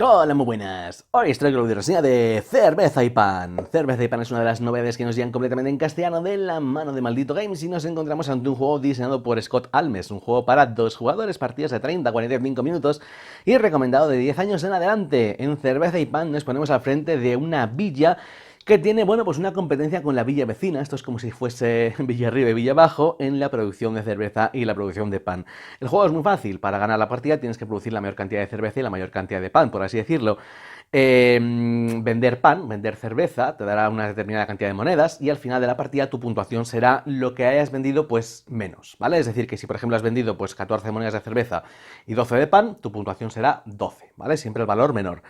Hola, muy buenas. Hoy os traigo la reseña de Cerveza y Pan. Cerveza y Pan es una de las novedades que nos llegan completamente en castellano de la mano de Maldito Games y nos encontramos ante un juego diseñado por Scott Almes, un juego para 2 jugadores, partidas de 30 a 45 minutos y recomendado de 10 años en adelante. En Cerveza y Pan nos ponemos al frente de una villa que tiene, bueno, pues una competencia con la villa vecina. Esto es como si fuese Villa Arriba y Villa Abajo en la producción de cerveza y la producción de pan. El juego es muy fácil. Para ganar la partida tienes que producir la mayor cantidad de cerveza y la mayor cantidad de pan, por así decirlo. Vender pan, vender cerveza, te dará una determinada cantidad de monedas y al final de la partida tu puntuación será lo que hayas vendido pues menos, ¿vale? Es decir, que si por ejemplo has vendido pues 14 monedas de cerveza y 12 de pan, tu puntuación será 12, ¿vale? Siempre el valor menor.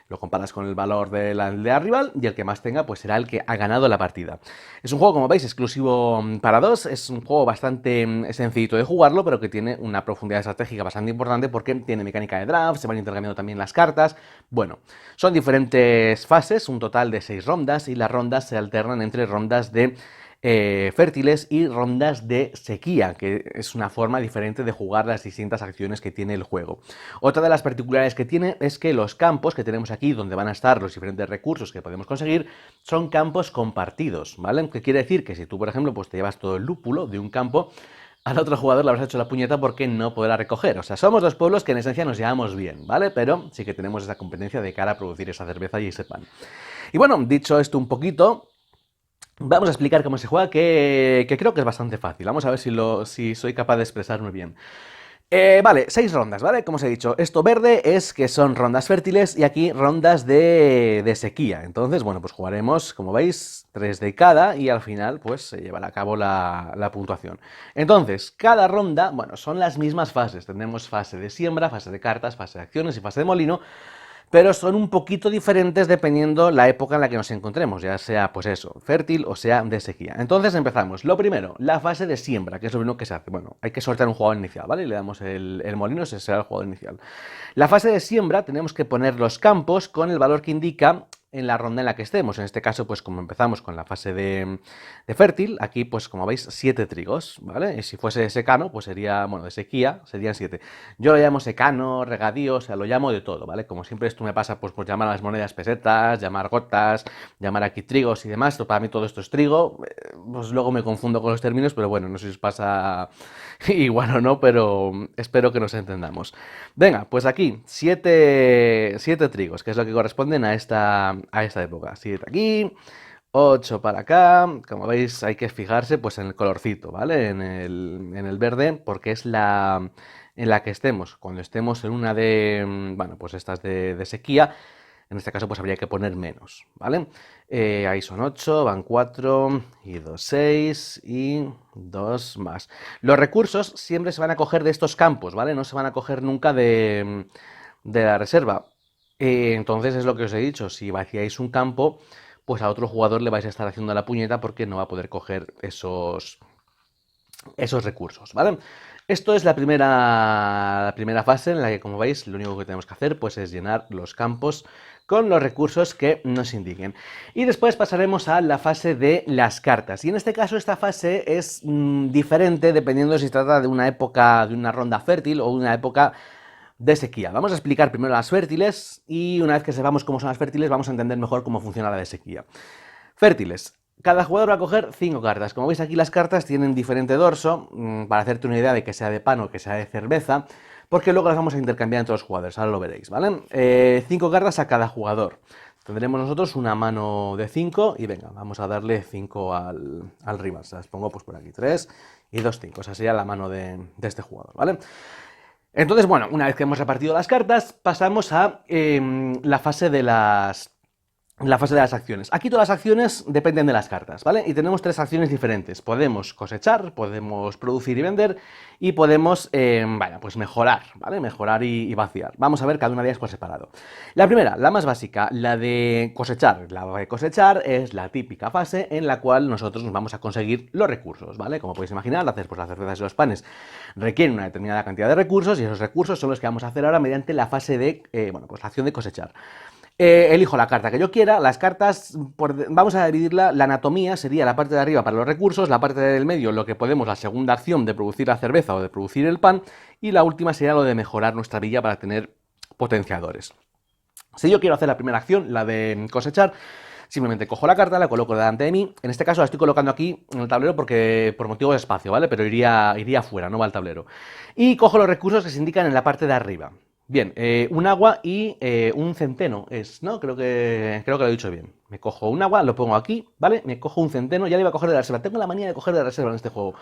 Lo comparas con el valor de la aldea rival y el que más tenga pues será el que ha ganado la partida. Es un juego, como veis, exclusivo para 2. Es un juego bastante sencillito de jugarlo, pero que tiene una profundidad estratégica bastante importante porque tiene mecánica de draft, se van intercambiando también las cartas. Bueno, son diferentes fases, un total de 6 rondas y las rondas se alternan entre rondas de fértiles y rondas de sequía, que es una forma diferente de jugar las distintas acciones que tiene el juego. Otra de las particularidades que tiene es que los campos que tenemos aquí, donde van a estar los diferentes recursos que podemos conseguir, son campos compartidos, ¿vale? Que quiere decir que si tú, por ejemplo, pues te llevas todo el lúpulo de un campo, al otro jugador le habrás hecho la puñeta porque no podrá recoger. O sea, somos dos pueblos que en esencia nos llevamos bien, ¿vale? Pero sí que tenemos esa competencia de cara a producir esa cerveza y ese pan. Y bueno, dicho esto un poquito, vamos a explicar cómo se juega, que creo que es bastante fácil. Vamos a ver si soy capaz de expresarme bien. Vale, 6 rondas, ¿vale? Como os he dicho, esto verde es que son rondas fértiles y aquí rondas de sequía. Entonces, bueno, pues jugaremos, como veis, 3 de cada y al final, pues, se llevará a cabo la puntuación. Entonces, cada ronda, bueno, son las mismas fases. Tendremos fase de siembra, fase de cartas, fase de acciones y fase de molino, pero son un poquito diferentes dependiendo la época en la que nos encontremos, ya sea, pues eso, fértil o sea de sequía. Entonces empezamos. Lo primero, la fase de siembra, que es lo primero que se hace. Bueno, hay que sortear un jugador inicial, ¿vale? Y le damos el molino, ese será el jugador inicial. La fase de siembra tenemos que poner los campos con el valor que indica en la ronda en la que estemos. En este caso, pues como empezamos con la fase de fértil, aquí pues como veis 7 trigos, ¿vale? Y si fuese secano, pues sería, bueno, de sequía serían 7. Yo lo llamo secano, regadío, o sea, lo llamo de todo, ¿vale? Como siempre esto me pasa, pues por llamar a las monedas pesetas, llamar gotas, llamar aquí trigos y demás, para mí todo esto es trigo, pues luego me confundo con los términos, pero bueno, no sé si os pasa igual o no, pero espero que nos entendamos. Venga, pues aquí, 7 trigos, que es lo que corresponden a esta época. 7 aquí, 8 para acá. Como veis, hay que fijarse pues en el colorcito, ¿vale? En el verde, porque es en la que estemos. Cuando estemos en una bueno, pues estas de sequía, en este caso pues habría que poner menos, ¿vale? Ahí son 8, van 4 y 2, 6 y 2 más. Los recursos siempre se van a coger de estos campos, ¿vale? No se van a coger nunca de la reserva. Entonces es lo que os he dicho, si vaciáis un campo, pues a otro jugador le vais a estar haciendo la puñeta porque no va a poder coger esos recursos, ¿vale? Esto es la primera fase en la que, como veis, lo único que tenemos que hacer pues, es llenar los campos con los recursos que nos indiquen. Y después pasaremos a la fase de las cartas. Y en este caso esta fase es diferente dependiendo si se trata de una época, de una ronda fértil o una época de sequía. Vamos a explicar primero las fértiles y una vez que sepamos cómo son las fértiles vamos a entender mejor cómo funciona la de sequía. Fértiles. Cada jugador va a coger 5 cartas. Como veis aquí las cartas tienen diferente dorso, para hacerte una idea de que sea de pan o que sea de cerveza, porque luego las vamos a intercambiar entre los jugadores, ahora lo veréis, ¿vale? 5 cartas a cada jugador. Tendremos nosotros una mano de 5 y venga, vamos a darle 5 al rival. Se las pongo pues por aquí, 3 y 2, 5. Esa sería la mano de este jugador, ¿vale? Entonces, bueno, una vez que hemos repartido las cartas, pasamos a la fase de las acciones. Aquí todas las acciones dependen de las cartas, ¿vale? Y tenemos 3 acciones diferentes. Podemos cosechar, podemos producir y vender y podemos, bueno, pues mejorar, ¿vale? Mejorar y vaciar. Vamos a ver cada una de ellas por separado. La primera, la más básica, la de cosechar. La de cosechar es la típica fase en la cual nosotros nos vamos a conseguir los recursos, ¿vale? Como podéis imaginar, hacer pues las cervezas y los panes requieren una determinada cantidad de recursos y esos recursos son los que vamos a hacer ahora mediante la fase de, bueno, pues la acción de cosechar. Elijo la carta que yo quiera, las cartas, vamos a dividirla, la anatomía sería la parte de arriba para los recursos, la parte del medio lo que podemos, la segunda acción de producir la cerveza o de producir el pan, y la última sería lo de mejorar nuestra villa para tener potenciadores. Si yo quiero hacer la primera acción, la de cosechar, simplemente cojo la carta, la coloco delante de mí. En este caso la estoy colocando aquí en el tablero porque por motivo de espacio, ¿vale? Pero iría fuera, no va al tablero. Y cojo los recursos que se indican en la parte de arriba. Bien, un agua y un centeno es, ¿no? Creo que lo he dicho bien. Me cojo un agua, lo pongo aquí, ¿vale? Me cojo un centeno, ya le iba a coger de la reserva. Tengo la manía de coger de la reserva en este juego.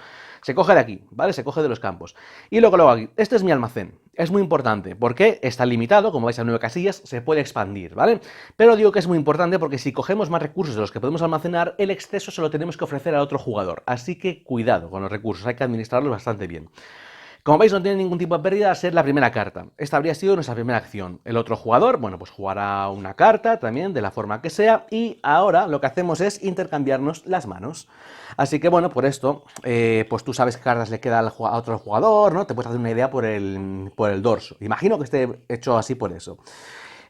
Se coge de aquí, ¿vale? Se coge de los campos. Y lo coloco aquí. Este es mi almacén. Es muy importante porque está limitado, como veis a 9 casillas, se puede expandir, ¿vale? Pero digo que es muy importante porque si cogemos más recursos de los que podemos almacenar, el exceso se lo tenemos que ofrecer al otro jugador. Así que cuidado con los recursos, hay que administrarlos bastante bien. Como veis, no tiene ningún tipo de pérdida a ser la primera carta. Esta habría sido nuestra primera acción. El otro jugador, bueno, pues jugará una carta también, de la forma que sea, y ahora lo que hacemos es intercambiarnos las manos. Así que, bueno, por esto, pues tú sabes qué cartas le queda a otro jugador, ¿no? Te puedes hacer una idea por el dorso. Imagino que esté hecho así por eso.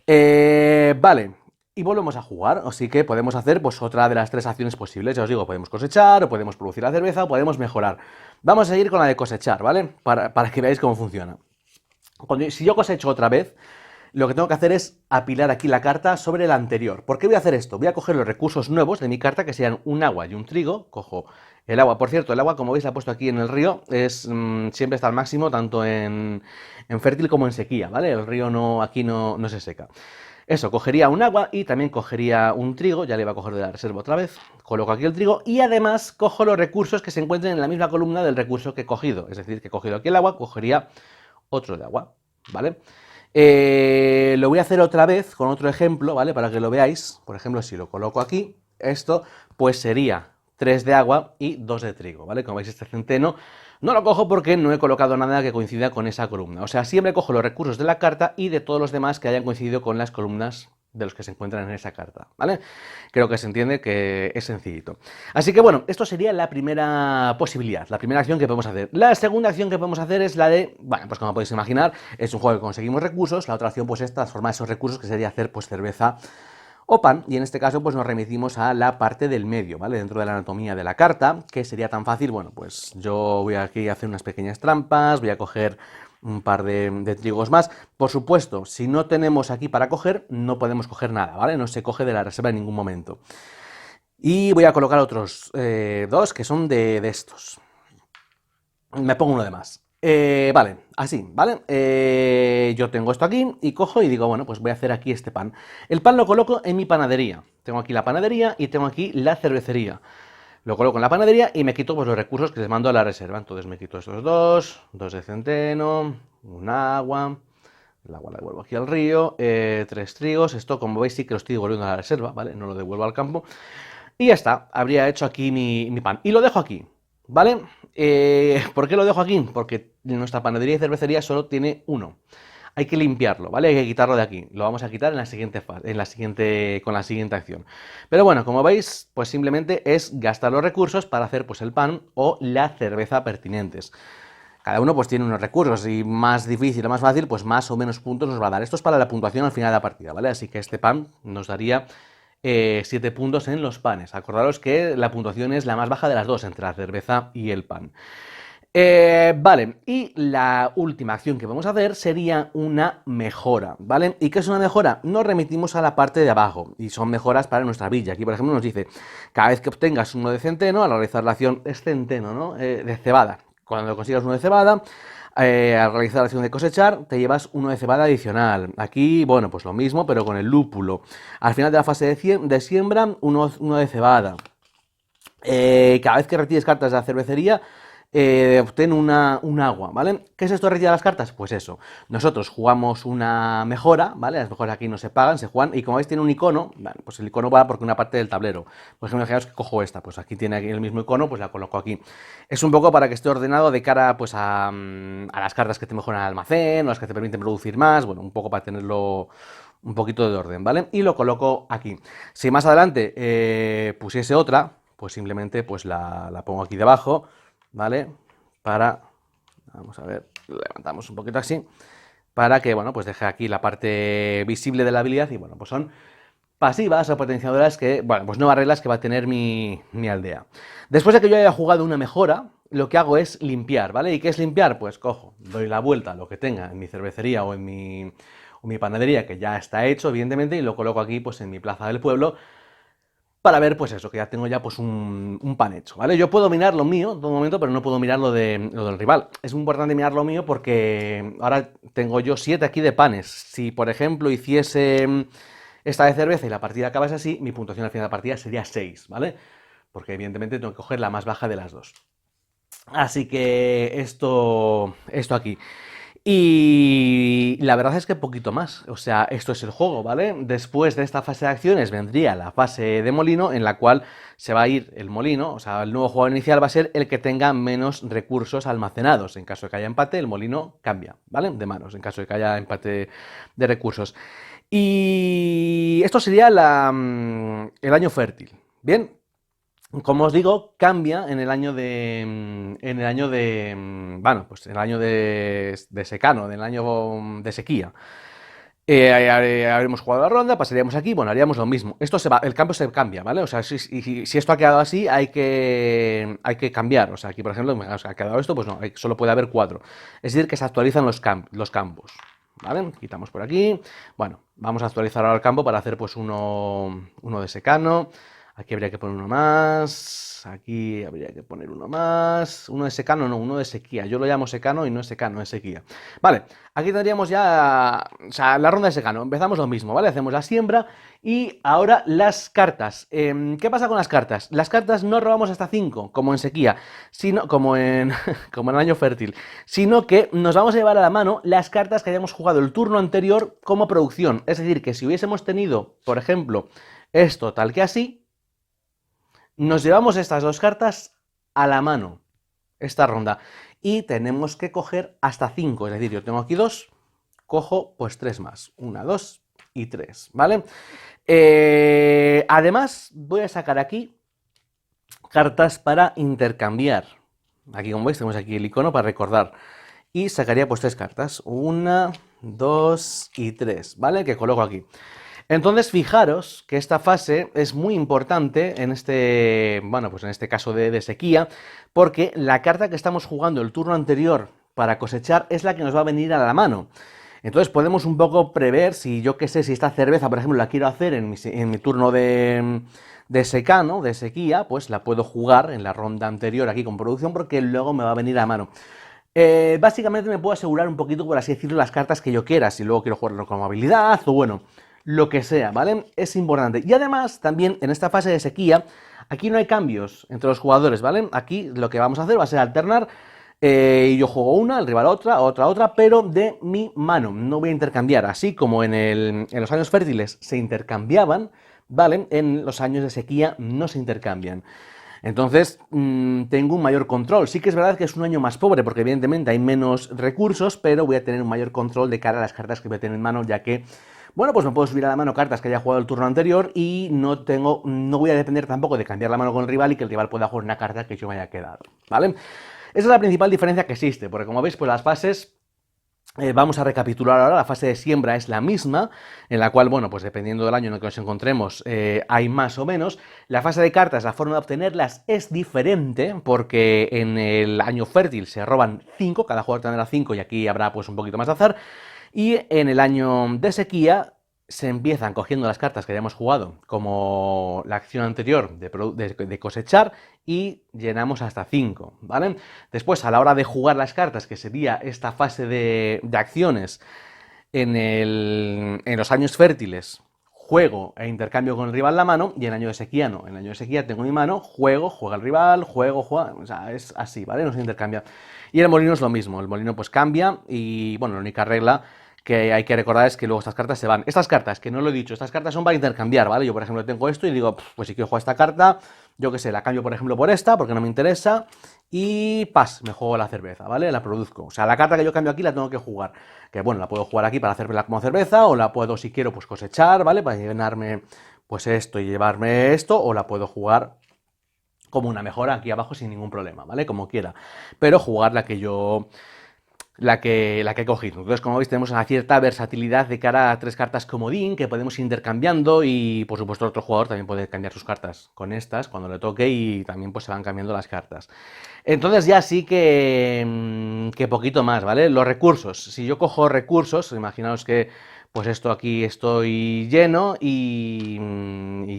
Vale. Y volvemos a jugar, así que podemos hacer pues otra de las 3 acciones posibles. Ya os digo, podemos cosechar, o podemos producir la cerveza, o podemos mejorar. Vamos a seguir con la de cosechar, ¿vale? Para que veáis cómo funciona. Si yo cosecho otra vez, lo que tengo que hacer es apilar aquí la carta sobre la anterior. ¿Por qué voy a hacer esto? Voy a coger los recursos nuevos de mi carta, que sean un agua y un trigo. Cojo el agua. Por cierto, el agua, como veis, la he puesto aquí en el río. Siempre está al máximo, tanto en fértil como en sequía, ¿vale? El río aquí no se seca. Eso, cogería un agua y también cogería un trigo, ya le iba a coger de la reserva otra vez, coloco aquí el trigo y además cojo los recursos que se encuentren en la misma columna del recurso que he cogido, es decir, que he cogido aquí el agua, cogería otro de agua, ¿vale? Lo voy a hacer otra vez con otro ejemplo, ¿vale? Para que lo veáis, por ejemplo, si lo coloco aquí, esto pues sería 3 de agua y 2 de trigo, ¿vale? Como veis, este centeno no lo cojo porque no he colocado nada que coincida con esa columna. O sea, siempre cojo los recursos de la carta y de todos los demás que hayan coincidido con las columnas de los que se encuentran en esa carta, ¿vale? Creo que se entiende que es sencillito. Así que bueno, esto sería la primera posibilidad, la primera acción que podemos hacer. La segunda acción que podemos hacer es la de, bueno, pues como podéis imaginar, es un juego que conseguimos recursos. La otra acción pues es transformar esos recursos, que sería hacer pues cerveza o pan, y en este caso pues nos remitimos a la parte del medio, ¿vale? Dentro de la anatomía de la carta, que sería tan fácil, bueno, pues yo voy aquí a hacer unas pequeñas trampas, voy a coger un par de trigos más. Por supuesto, si no tenemos aquí para coger, no podemos coger nada, ¿vale? No se coge de la reserva en ningún momento. Y voy a colocar otros 2 que son de estos. Me pongo uno de más. Vale, así, ¿vale? Yo tengo esto aquí y cojo y digo, bueno, pues voy a hacer aquí este pan. El pan lo coloco en mi panadería. Tengo aquí la panadería y tengo aquí la cervecería. Lo coloco en la panadería y me quito pues, los recursos que les mando a la reserva. Entonces me quito estos dos de centeno, un agua, el agua la devuelvo aquí al río, 3 trigos. Esto, como veis, sí que lo estoy devolviendo a la reserva, ¿vale? No lo devuelvo al campo. Y ya está, habría hecho aquí mi pan. Y lo dejo aquí, ¿vale? ¿Por qué lo dejo aquí? Porque nuestra panadería y cervecería solo tiene uno. Hay que limpiarlo, ¿vale? Hay que quitarlo de aquí. Lo vamos a quitar en la siguiente fase, con la siguiente acción. Pero bueno, como veis, pues simplemente es gastar los recursos para hacer pues el pan o la cerveza pertinentes. Cada uno pues tiene unos recursos y más difícil o más fácil, pues más o menos puntos nos va a dar. Esto es para la puntuación al final de la partida, ¿vale? Así que este pan nos daría 7 puntos en los panes. Acordaros que la puntuación es la más baja de las dos, entre la cerveza y el pan. Vale, y la última acción que vamos a hacer sería una mejora, ¿vale? ¿Y qué es una mejora? Nos remitimos a la parte de abajo y son mejoras para nuestra villa. Aquí, por ejemplo, nos dice, cada vez que obtengas uno de centeno, al realizar la acción, es centeno, ¿no? De cebada. Cuando consigas uno de cebada, al realizar la acción de cosechar, te llevas uno de cebada adicional. Aquí, bueno, pues lo mismo, pero con el lúpulo. Al final de la fase de siembra, uno de cebada. Cada vez que retires cartas de la cervecería, obtén un agua, ¿vale? ¿Qué es esto de retirar las cartas? Pues eso, nosotros jugamos una mejora, ¿vale? Las mejoras aquí no se pagan, se juegan, y como veis tiene un icono, bueno, pues el icono va porque una parte del tablero. Por ejemplo, fijaos que cojo esta, pues aquí tiene el mismo icono, pues la coloco aquí. Es un poco para que esté ordenado de cara pues a las cartas que te mejoran el almacén, o las que te permiten producir más, bueno, un poco para tenerlo un poquito de orden, ¿vale? Y lo coloco aquí. Si más adelante pusiese otra, pues simplemente pues la pongo aquí debajo, ¿vale? Vamos a ver, levantamos un poquito así, para que, bueno, pues deje aquí la parte visible de la habilidad y, bueno, pues son pasivas o potenciadoras que, bueno, pues nuevas reglas que va a tener mi aldea. Después de que yo haya jugado una mejora, lo que hago es limpiar, ¿vale? ¿Y qué es limpiar? Pues cojo, doy la vuelta a lo que tenga en mi cervecería o en o mi panadería, que ya está hecho, evidentemente, y lo coloco aquí pues en mi plaza del pueblo, para ver, pues eso, que ya tengo ya pues un pan hecho, ¿vale? Yo puedo mirar lo mío en todo momento, pero no puedo mirar lo del rival. Es muy importante mirar lo mío porque ahora tengo yo 7 aquí de panes. Si, por ejemplo, hiciese esta de cerveza y la partida acabase así, mi puntuación al final de la partida sería 6, ¿vale? Porque evidentemente tengo que coger la más baja de las dos. Así que esto aquí. Y la verdad es que poquito más. O sea, esto es el juego, ¿vale? Después de esta fase de acciones vendría la fase de molino, en la cual se va a ir el molino. O sea, el nuevo jugador inicial va a ser el que tenga menos recursos almacenados. En caso de que haya empate, el molino cambia, ¿vale? De manos, en caso de que haya empate de recursos. Y esto sería el año fértil. Bien, como os digo, cambia en el año bueno, pues en el año de secano, en el año de sequía. Habremos jugado la ronda, pasaríamos aquí, bueno, haríamos lo mismo. Esto se va, el cambio se cambia, ¿vale? O sea, si esto ha quedado así, hay que cambiar. O sea, aquí, por ejemplo, ha quedado esto, pues no, solo puede haber 4. Es decir, que se actualizan los campos, ¿vale? Quitamos por aquí. Bueno, vamos a actualizar ahora el campo para hacer pues uno de secano. Aquí habría que poner uno más. Aquí habría que poner uno más. Uno de secano, no, uno de sequía. Yo lo llamo secano y no es secano, es sequía. Vale, aquí tendríamos ya, o sea, la ronda de secano. Empezamos lo mismo, ¿vale? Hacemos la siembra y ahora las cartas. ¿Qué pasa con las cartas? Las cartas no robamos hasta 5, como en sequía, sino como en, como en año fértil, sino que nos vamos a llevar a la mano las cartas que hayamos jugado el turno anterior como producción. Es decir, que si hubiésemos tenido, por ejemplo, esto tal que así, nos llevamos estas 2 cartas a la mano, esta ronda, y tenemos que coger hasta 5, es decir, yo tengo aquí 2, cojo pues 3 más, 1, 2 y 3, ¿vale? Además, voy a sacar aquí cartas para intercambiar. Aquí, como veis, tenemos aquí el icono para recordar. Y sacaría pues 3 cartas, 1, 2 y 3, ¿vale? Que coloco aquí. Entonces, fijaros que esta fase es muy importante en bueno, pues en este caso de sequía, porque la carta que estamos jugando el turno anterior para cosechar es la que nos va a venir a la mano. Entonces podemos un poco prever si, yo qué sé, si esta cerveza, por ejemplo, la quiero hacer en mi turno de secano, de sequía, pues la puedo jugar en la ronda anterior aquí con producción porque luego me va a venir a mano. Básicamente me puedo asegurar un poquito, por así decirlo, las cartas que yo quiera, si luego quiero jugarlo como habilidad o bueno, lo que sea, ¿vale? Es importante. Y además, también en esta fase de sequía, aquí no hay cambios entre los jugadores, ¿vale? Aquí lo que vamos a hacer va a ser alternar, y yo juego una, el rival otra, pero de mi mano, no voy a intercambiar, así como en los años fértiles se intercambiaban, ¿vale? En los años de sequía no se intercambian. Entonces, tengo un mayor control. Sí que es verdad que es un año más pobre, porque evidentemente hay menos recursos, pero voy a tener un mayor control de cara a las cartas que voy a tener en mano, ya que, bueno, pues me puedo subir a la mano cartas que haya jugado el turno anterior y no voy a depender tampoco de cambiar la mano con el rival y que el rival pueda jugar una carta que yo me haya quedado, ¿vale? Esa es la principal diferencia que existe, porque como veis, pues las fases... vamos a recapitular ahora, la fase de siembra es la misma, en la cual, bueno, pues dependiendo del año en el que nos encontremos, hay más o menos. La fase de cartas, la forma de obtenerlas es diferente, porque en el año fértil se roban 5, cada jugador tendrá 5 y aquí habrá pues un poquito más de azar. Y en el año de sequía se empiezan cogiendo las cartas que hayamos jugado, como la acción anterior de cosechar, y llenamos hasta 5, ¿vale? Después, a la hora de jugar las cartas, que sería esta fase de acciones en los años fértiles, juego e intercambio con el rival la mano, y en el año de sequía no. En el año de sequía tengo mi mano, juega el rival, juega, o sea, es así, ¿vale? No se intercambia. Y el molino es lo mismo, el molino pues cambia y, bueno, la única regla que hay que recordar es que luego estas cartas se van. Estas cartas, que no lo he dicho, estas cartas son para intercambiar, ¿vale? Yo, por ejemplo, tengo esto y digo, pues si quiero jugar esta carta, yo qué sé, la cambio, por ejemplo, por esta, porque no me interesa, y me juego la cerveza, ¿vale? La produzco. O sea, la carta que yo cambio aquí la tengo que jugar. Que, bueno, la puedo jugar aquí para hacerla como cerveza, o la puedo, si quiero, pues cosechar, ¿vale? Para llenarme, pues esto y llevarme esto, o la puedo jugar como una mejora aquí abajo sin ningún problema, ¿vale? Como quiera. Pero jugar la que he cogido. Entonces, como veis, tenemos una cierta versatilidad de cara a 3 cartas comodín que podemos ir intercambiando y, por supuesto, el otro jugador también puede cambiar sus cartas con estas cuando le toque y también pues se van cambiando las cartas. Entonces ya sí que poquito más, ¿vale? Los recursos. Si yo cojo recursos, imaginaos que pues esto aquí estoy lleno y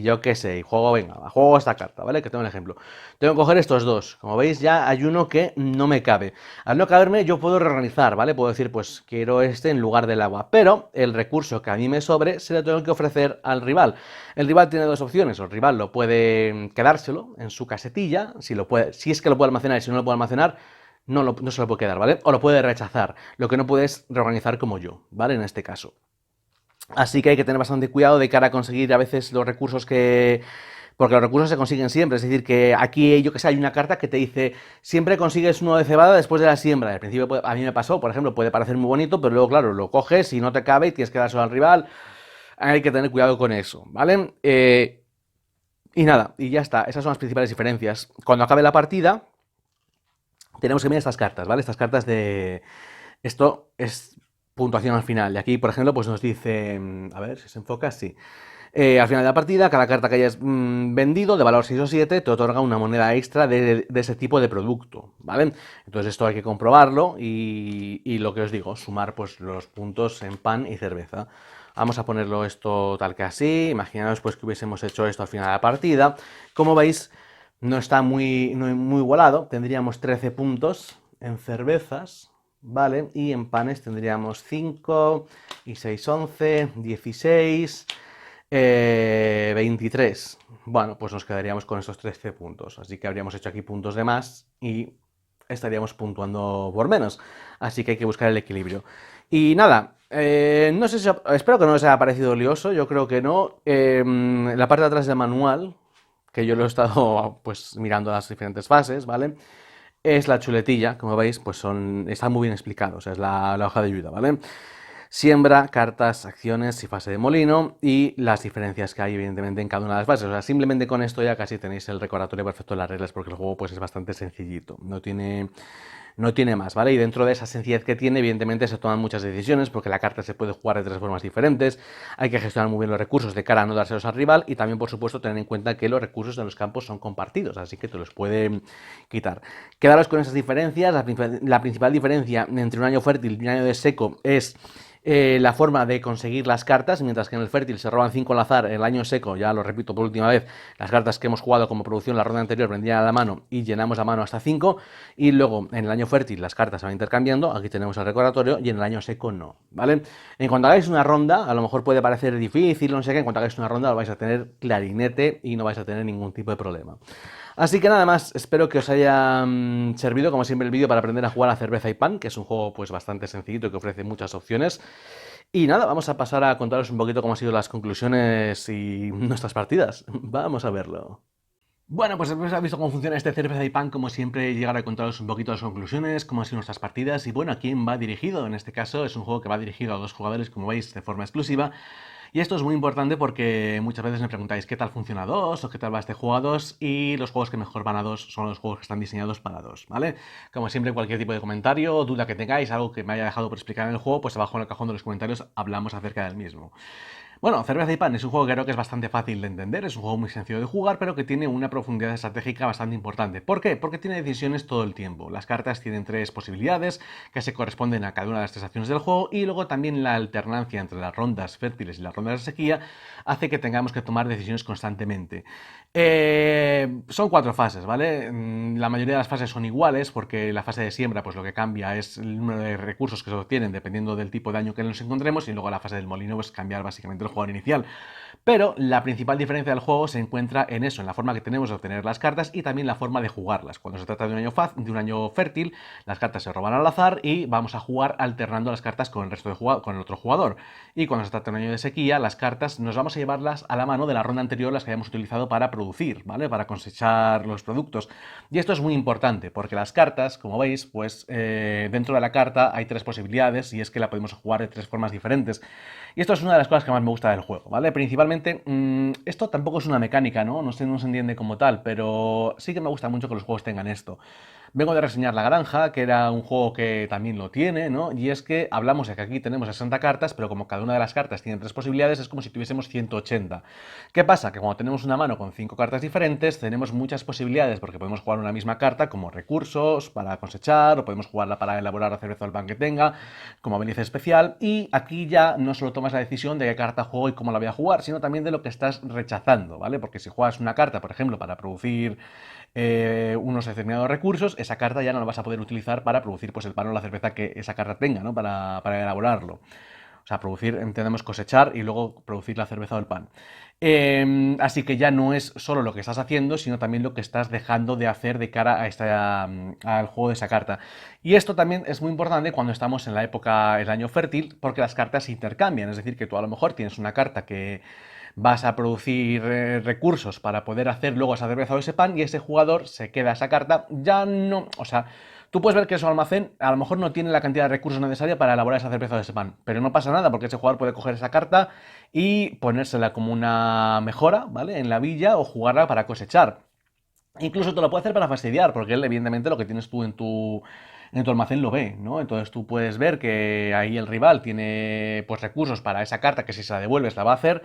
yo qué sé, y juego, venga, juego esta carta, ¿vale? Que tengo un ejemplo. Tengo que coger estos dos. Como veis, ya hay uno que no me cabe. Al no caberme, yo puedo reorganizar, ¿vale? Puedo decir, pues quiero este en lugar del agua. Pero el recurso que a mí me sobre se lo tengo que ofrecer al rival. El rival tiene dos opciones. El rival lo puede quedárselo en su casetilla, si es que lo puede almacenar y si no lo puede almacenar, no se lo puede quedar, ¿vale? O lo puede rechazar. Lo que no puede es reorganizar como yo, ¿vale? En este caso. Así que hay que tener bastante cuidado de cara a conseguir a veces los recursos que... Porque los recursos se consiguen siempre, es decir, que aquí yo que sé, hay una carta que te dice siempre consigues uno de cebada después de la siembra. Al principio a mí me pasó, por ejemplo, puede parecer muy bonito, pero luego, claro, lo coges y no te cabe y tienes que dárselo al rival. Hay que tener cuidado con eso, ¿vale? Y nada, y ya está, esas son las principales diferencias. Cuando acabe la partida, tenemos que mirar estas cartas, ¿vale? Estas cartas de... Esto es puntuación al final. Y aquí, por ejemplo, pues nos dice... A ver si se enfoca, sí. Al final de la partida, cada carta que hayas vendido de valor 6 o 7 te otorga una moneda extra de ese tipo de producto, ¿vale? Entonces esto hay que comprobarlo y lo que os digo, sumar pues los puntos en pan y cerveza. Vamos a ponerlo esto tal que así, imaginaos pues que hubiésemos hecho esto al final de la partida. Como veis, no está muy igualado, tendríamos 13 puntos en cervezas, ¿vale? Y en panes tendríamos 5 y 6, 11, 16... 23. Bueno, pues nos quedaríamos con esos 13 puntos. Así que habríamos hecho aquí puntos de más y estaríamos puntuando por menos. Así que hay que buscar el equilibrio. Y nada, no sé si... Espero que no os haya parecido lioso, yo creo que no. En la parte de atrás del manual, que yo lo he estado pues mirando las diferentes fases, ¿vale? Es la chuletilla, como veis, pues está muy bien explicado, o sea, es la hoja de ayuda, ¿vale? Siembra, cartas, acciones y fase de molino y las diferencias que hay evidentemente en cada una de las fases. O sea, simplemente con esto ya casi tenéis el recordatorio perfecto de las reglas porque el juego pues es bastante sencillito, no tiene más, ¿vale? Y dentro de esa sencillez que tiene, evidentemente se toman muchas decisiones porque la carta se puede jugar de tres formas diferentes, hay que gestionar muy bien los recursos de cara a no dárselos al rival y también, por supuesto, tener en cuenta que los recursos de los campos son compartidos, así que te los puede quitar. Quedaros con esas diferencias, la principal diferencia entre un año fértil y un año de seco es la forma de conseguir las cartas, mientras que en el fértil se roban 5 al azar, en el año seco, ya lo repito por última vez, las cartas que hemos jugado como producción la ronda anterior vendrían a la mano y llenamos la mano hasta 5, y luego en el año fértil las cartas se van intercambiando, aquí tenemos el recordatorio, y en el año seco no, ¿vale? En cuanto hagáis una ronda, a lo mejor puede parecer difícil, no sé qué, en cuanto hagáis una ronda lo vais a tener clarinete y no vais a tener ningún tipo de problema. Así que nada más, espero que os haya servido, como siempre, el vídeo para aprender a jugar a cerveza y pan, que es un juego pues bastante sencillito y que ofrece muchas opciones. Y nada, vamos a pasar a contaros un poquito cómo han sido las conclusiones y nuestras partidas. Vamos a verlo. Bueno, pues después de haber visto cómo funciona este cerveza y pan, como siempre, llegar a contaros un poquito las conclusiones, cómo han sido nuestras partidas y bueno, a quién va dirigido. En este caso es un juego que va dirigido a dos jugadores, como veis, de forma exclusiva. Y esto es muy importante porque muchas veces me preguntáis qué tal funciona a dos o qué tal va este juego a dos, y los juegos que mejor van a dos son los juegos que están diseñados para dos, ¿vale? Como siempre, cualquier tipo de comentario o duda que tengáis, algo que me haya dejado por explicar en el juego, pues abajo en el cajón de los comentarios hablamos acerca del mismo. Bueno, Cerveza y Pan es un juego que creo que es bastante fácil de entender, es un juego muy sencillo de jugar, pero que tiene una profundidad estratégica bastante importante. ¿Por qué? Porque tiene decisiones todo el tiempo. Las cartas tienen tres posibilidades que se corresponden a cada una de las tres acciones del juego, y luego también la alternancia entre las rondas fértiles y las rondas de sequía hace que tengamos que tomar decisiones constantemente. Son 4 fases, ¿vale? La mayoría de las fases son iguales porque la fase de siembra pues lo que cambia es el número de recursos que se obtienen dependiendo del tipo de daño que nos encontremos, y luego la fase del molino pues cambiar básicamente el jugador inicial. Pero la principal diferencia del juego se encuentra en eso, en la forma que tenemos de obtener las cartas y también la forma de jugarlas. Cuando se trata de un año fértil, las cartas se roban al azar y vamos a jugar alternando las cartas con el resto de con el otro jugador. Y cuando se trata de un año de sequía, las cartas nos vamos a llevarlas a la mano de la ronda anterior, las que hayamos utilizado para producir, ¿vale? Para cosechar los productos. Y esto es muy importante porque las cartas, como veis, pues dentro de la carta hay tres posibilidades y es que la podemos jugar de tres formas diferentes. Y esto es una de las cosas que más me gusta del juego, ¿vale? Principalmente, esto tampoco es una mecánica, ¿no? No se entiende como tal, pero sí que me gusta mucho que los juegos tengan esto. Vengo de reseñar La Granja, que era un juego que también lo tiene, ¿no? Y es que hablamos de que aquí tenemos 60 cartas, pero como cada una de las cartas tiene tres posibilidades, es como si tuviésemos 180. ¿Qué pasa? Que cuando tenemos una mano con 5 5 cartas diferentes, tenemos muchas posibilidades porque podemos jugar una misma carta como recursos para cosechar, o podemos jugarla para elaborar la cerveza o el pan que tenga, como habilidad especial, y aquí ya no solo tomas la decisión de qué carta juego y cómo la voy a jugar, sino también de lo que estás rechazando, ¿vale? Porque si juegas una carta, por ejemplo, para producir unos determinados recursos, esa carta ya no la vas a poder utilizar para producir pues, el pan o la cerveza que esa carta tenga, ¿no? Para elaborarlo. O sea, producir, entendemos cosechar y luego producir la cerveza o el pan. Así que ya no es solo lo que estás haciendo, sino también lo que estás dejando de hacer de cara al juego de esa carta. Y esto también es muy importante cuando estamos en la época, el año fértil, porque las cartas se intercambian. Es decir, que tú a lo mejor tienes una carta que vas a producir recursos para poder hacer luego esa cerveza o ese pan y ese jugador se queda esa carta, ya no, o sea, tú puedes ver que su almacén a lo mejor no tiene la cantidad de recursos necesaria para elaborar esa cerveza o ese pan, pero no pasa nada porque ese jugador puede coger esa carta y ponérsela como una mejora, ¿vale? En la villa o jugarla para cosechar. Incluso te lo puede hacer para fastidiar, porque él evidentemente lo que tienes tú en tu almacén lo ve, ¿no? Entonces tú puedes ver que ahí el rival tiene pues recursos para esa carta que si se la devuelves la va a hacer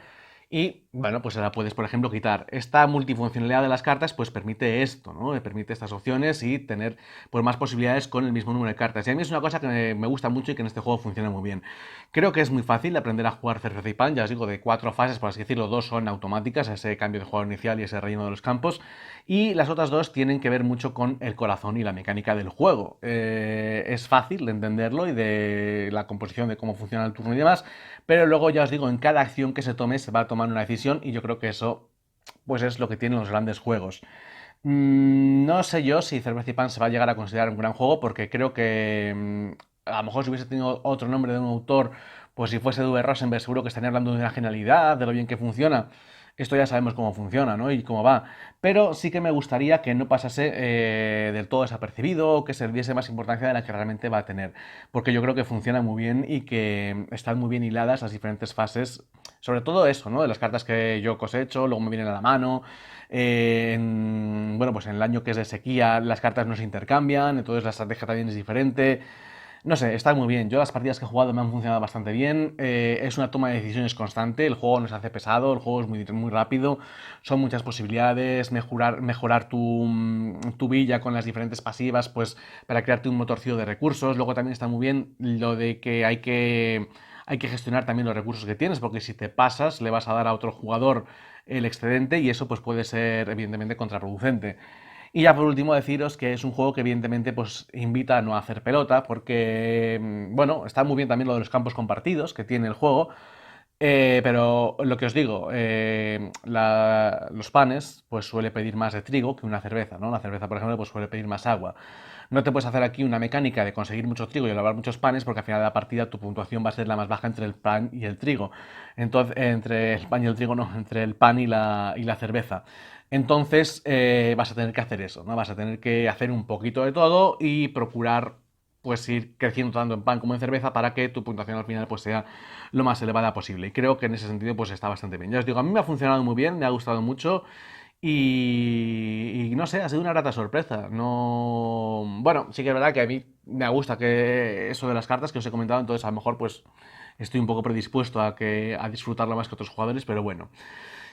y, bueno, pues se la puedes, por ejemplo, quitar. Esta multifuncionalidad de las cartas pues permite esto, ¿no? Permite estas opciones y tener pues más posibilidades con el mismo número de cartas. Y a mí es una cosa que me gusta mucho y que en este juego funciona muy bien. Creo que es muy fácil aprender a jugar cerveza y pan, ya os digo, de 4 fases, por así decirlo, 2 son automáticas, ese cambio de juego inicial y ese relleno de los campos, y las otras 2 tienen que ver mucho con el corazón y la mecánica del juego. Es fácil de entenderlo y de la composición de cómo funciona el turno y demás, pero luego ya os digo, en cada acción que se tome se va a tomar una decisión y yo creo que eso pues es lo que tienen los grandes juegos. No sé yo si Cerveza y Pan se va a llegar a considerar un gran juego porque creo que a lo mejor si hubiese tenido otro nombre de un autor, pues si fuese de V. Rosenberg seguro que estaría hablando de una genialidad, de lo bien que funciona. Esto ya sabemos cómo funciona, ¿no? Y cómo va. Pero sí que me gustaría que no pasase del todo desapercibido, que se le diese más importancia de la que realmente va a tener. Porque yo creo que funciona muy bien y que están muy bien hiladas las diferentes fases. Sobre todo eso, ¿no? De las cartas que yo cosecho, luego me vienen a la mano. Bueno, pues en el año que es de sequía, las cartas no se intercambian, entonces la estrategia también es diferente. No sé, está muy bien. Yo las partidas que he jugado me han funcionado bastante bien. Es una toma de decisiones constante. El juego no se hace pesado, el juego es muy rápido. Son muchas posibilidades. Mejorar tu villa con las diferentes pasivas, pues para crearte un motorcillo de recursos. Luego también está muy bien lo de que hay que gestionar también los recursos que tienes, porque si te pasas, le vas a dar a otro jugador el excedente y eso pues puede ser evidentemente contraproducente. Y ya por último deciros que es un juego que evidentemente pues invita a no hacer pelota porque, bueno, está muy bien también lo de los campos compartidos que tiene el juego, pero lo que os digo, los panes pues suele pedir más de trigo que una cerveza, ¿no? La cerveza, por ejemplo, pues suele pedir más agua. No te puedes hacer aquí una mecánica de conseguir mucho trigo y elaborar muchos panes porque al final de la partida tu puntuación va a ser la más baja entre el pan y el trigo. Entonces, entre el pan y el trigo, no, entre el pan y la cerveza. Entonces vas a tener que hacer eso, ¿no? Vas a tener que hacer un poquito de todo y procurar pues ir creciendo tanto en pan como en cerveza para que tu puntuación al final pues sea lo más elevada posible. Y creo que en ese sentido pues está bastante bien. Ya os digo, a mí me ha funcionado muy bien, me ha gustado mucho y no sé, ha sido una grata sorpresa. No, bueno, sí que es verdad que a mí me gusta que eso de las cartas que os he comentado, entonces a lo mejor pues estoy un poco predispuesto a disfrutarlo más que otros jugadores, pero bueno.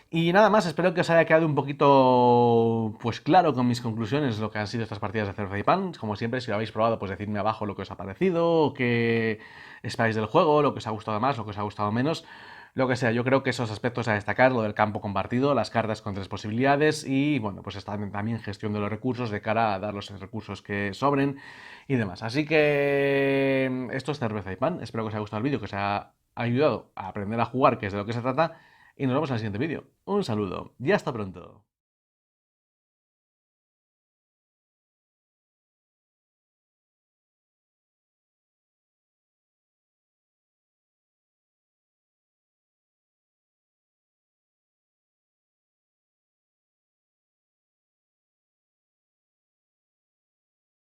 Y nada más, espero que os haya quedado un poquito pues claro con mis conclusiones lo que han sido estas partidas de cerveza y pan. Como siempre, si lo habéis probado, pues decidme abajo lo que os ha parecido, o qué esperáis del juego, lo que os ha gustado más, lo que os ha gustado menos. Lo que sea, yo creo que esos aspectos a destacar, lo del campo compartido, las cartas con 3 posibilidades y, bueno, pues está también gestión de los recursos de cara a dar los recursos que sobren y demás. Así que esto es cerveza y pan. Espero que os haya gustado el vídeo, que os haya ayudado a aprender a jugar, que es de lo que se trata. Y nos vemos en el siguiente vídeo. Un saludo y hasta pronto.